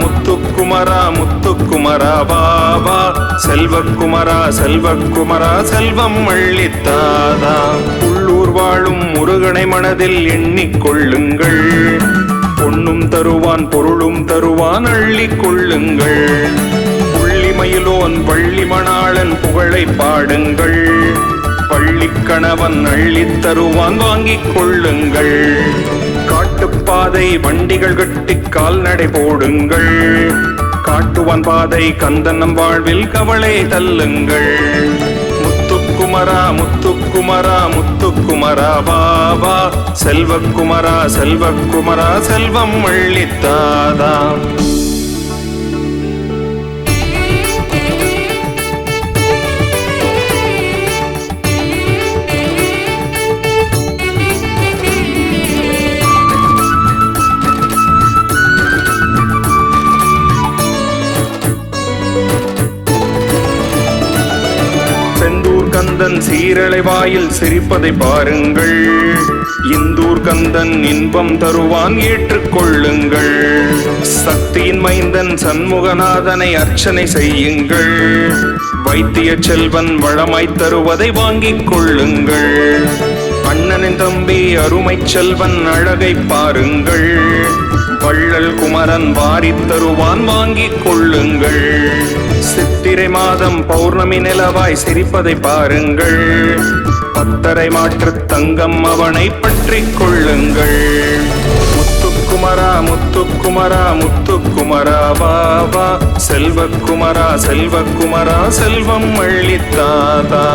முத்துக்குமரா முத்துக்குமரா பாபா, செல்வக்குமரா செல்வக்குமரா செல்வம் அள்ளித்தாதா. உள்ளூர் வாழும் முருகனை மனதில் எண்ணிக்கொள்ளுங்கள், பொன்னும் தருவான் பொருளும் தருவான் அள்ளிக் கொள்ளுங்கள். புள்ளிமயிலோன் வள்ளி மணாளன் புகழை பாடுங்கள், பள்ளிக்கணவன் அள்ளித் தருவான் வாங்கிக் கொள்ளுங்கள். காட்டுப்பாதை வண்டிகள் கட்டி கால்நடை போடுங்கள், காட்டுவான் பாதை கந்தனம் வாழ்வில் கவலை தள்ளுங்கள். முத்துக்குமரா முத்துக்குமரா முத்துக்குமரா பாபா, செல்வக்குமரா செல்வக்குமரா செல்வம் அள்ளித்தாதா. கந்தன் சீரலை வாயில் சிரிப்பதை பாருங்கள், இந்தூர் கந்தன் இன்பம் தருவான் ஏற்றுக்கொள்ளுங்கள். சக்தியின் மைந்தன் சண்முகநாதனை அர்ச்சனை செய்யுங்கள், வைத்திய செல்வன் வளமாய் தருவதை வாங்கிக் கொள்ளுங்கள். அண்ணனின் தம்பி அருமை செல்வன் அழகை பாருங்கள், வள்ளல் குமரன் வாரித் தருவான் வாங்கிக் கொள்ளுங்கள். சித்திரை மாதம் பௌர்ணமி நிலவாய் சிரிப்பதை பாருங்கள், பத்தரை மாற்று தங்கம் அவனை பற்றிக் கொள்ளுங்கள். முத்துக்குமரா முத்துக்குமரா முத்துக்குமரா பாபா, செல்வக்குமரா செல்வக்குமரா செல்வம் அள்ளித்தாதா.